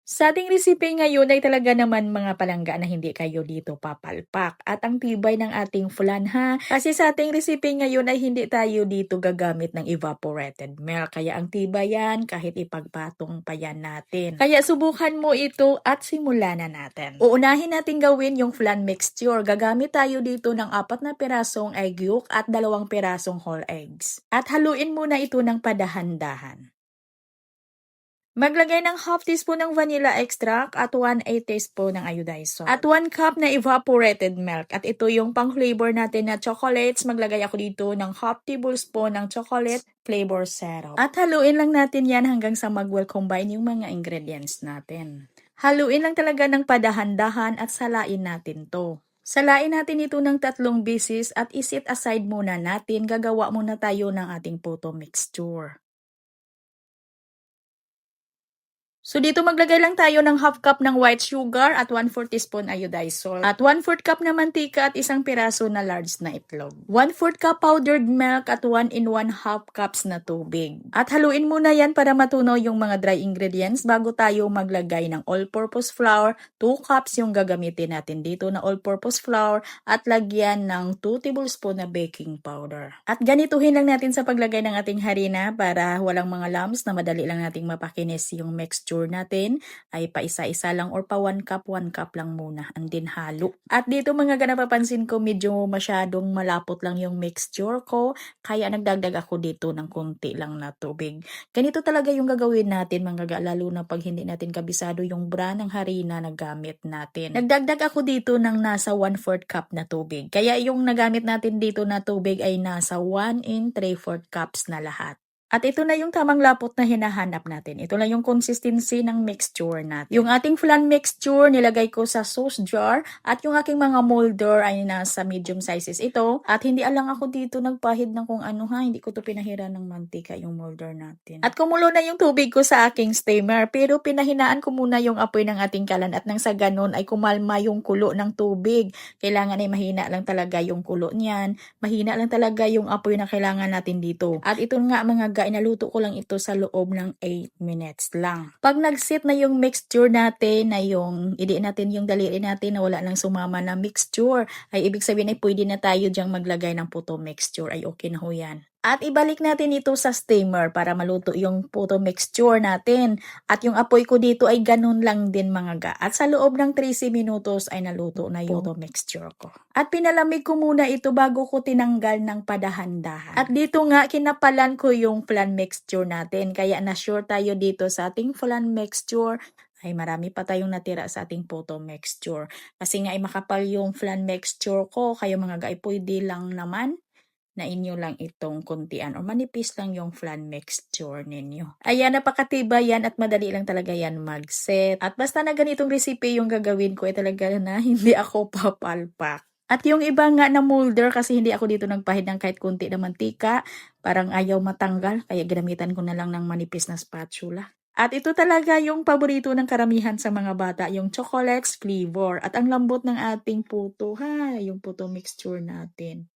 Sa ating recipe ngayon ay talaga naman mga palangga na hindi kayo dito papalpak. At ang tibay ng ating flan ha. Kasi sa ating recipe ngayon ay hindi tayo dito gagamit ng evaporated milk. Kaya ang tibay yan kahit ipagpatong pa yan natin. Kaya subukan mo ito at simulan na natin. Uunahin natin gawin yung flan mixture. Gagamit tayo dito ng 4 na pirasong egg yolk at 2 pirasong whole eggs. At haluin muna ito ng padahan-dahan. Maglagay ng half teaspoon ng vanilla extract at 1/8 teaspoon ng iodized salt. At 1 cup na evaporated milk. At ito yung pang-flavor natin na chocolates. Maglagay ako dito ng half tablespoon ng chocolate flavor syrup. At haluin lang natin yan hanggang sa mag-well combine yung mga ingredients natin. Haluin lang talaga ng padahan-dahan at salain natin to. Salain natin ito ng 3 beses at isit aside muna natin. Gagawa muna tayo ng ating puto mixture. So dito maglagay lang tayo ng half cup ng white sugar at 1/4 teaspoon iodized salt. At 1/4 cup na mantika at 1 piraso na large na itlog. 1/4 cup powdered milk at 1 1/2 cups na tubig. At haluin muna yan para matunaw yung mga dry ingredients bago tayo maglagay ng all-purpose flour. 2 cups yung gagamitin natin dito na all-purpose flour at lagyan ng 2 tablespoon na baking powder. At ganituhin lang natin sa paglagay ng ating harina para walang mga lumps na madali lang nating mapakinis yung mixture natin ay pa isa-isa lang or pa 1 cup lang muna and then halo. At dito mga napapansin ko medyo masyadong malapot lang yung mixture ko kaya nagdagdag ako dito ng konti lang na tubig. Ganito talaga yung gagawin natin mga lalo na pag hindi natin kabisado yung brand ng harina na gamit natin. Nagdagdag ako dito ng nasa 1/4 cup na tubig. Kaya yung nagamit natin dito na tubig ay nasa 1 3/4 cups na lahat. At ito na yung tamang lapot na hinahanap natin. Ito na yung consistency ng mixture natin. Yung ating flan mixture, nilagay ko sa sauce jar. At yung aking mga molder ay nasa medium sizes ito. At hindi alang ako dito nagpahid ng kung ano ha. Hindi ko to pinahiran ng mantika yung molder natin. At kumulo na yung tubig ko sa aking steamer. Pero pinahinaan ko muna yung apoy ng ating kalan. At nang sa ganun ay kumalma yung kulo ng tubig. Kailangan ay mahina lang talaga yung kulo niyan. Mahina lang talaga yung apoy na kailangan natin dito. At ito nga mga inaluto ko lang ito sa loob ng 8 minutes lang. Pag nag-set na yung mixture natin, na yung idiin natin yung daliri natin na wala nang sumama na mixture, ay ibig sabihin ay pwede na tayo dyang maglagay ng puto mixture. Ay okay na ho yan. At ibalik natin ito sa steamer para maluto yung puto mixture natin. At yung apoy ko dito ay ganun lang din mga At sa loob ng 30 minutos ay naluto na yung puto mixture ko. At pinalamig ko muna ito bago ko tinanggal ng padahan-dahan. At dito nga kinapalan ko yung flan mixture natin. Kaya na-sure tayo dito sa ating flan mixture ay marami pa tayong natira sa ating puto mixture. Kasi nga ay makapal yung flan mixture ko. Kayo mga ay pwede lang naman na inyo lang itong kuntian o manipis lang yung flan mixture ninyo. Ayan, napakatibay yan at madali lang talaga yan mag-set. At basta na ganitong recipe yung gagawin ko ay talaga na hindi ako papalpak. At yung iba nga na molder kasi hindi ako dito nagpahid ng kahit kunti na mantika, parang ayaw matanggal kaya ginamitan ko na lang ng manipis na spatula. At ito talaga yung paborito ng karamihan sa mga bata, yung chocolates flavor. At ang lambot ng ating puto ha, yung puto mixture natin.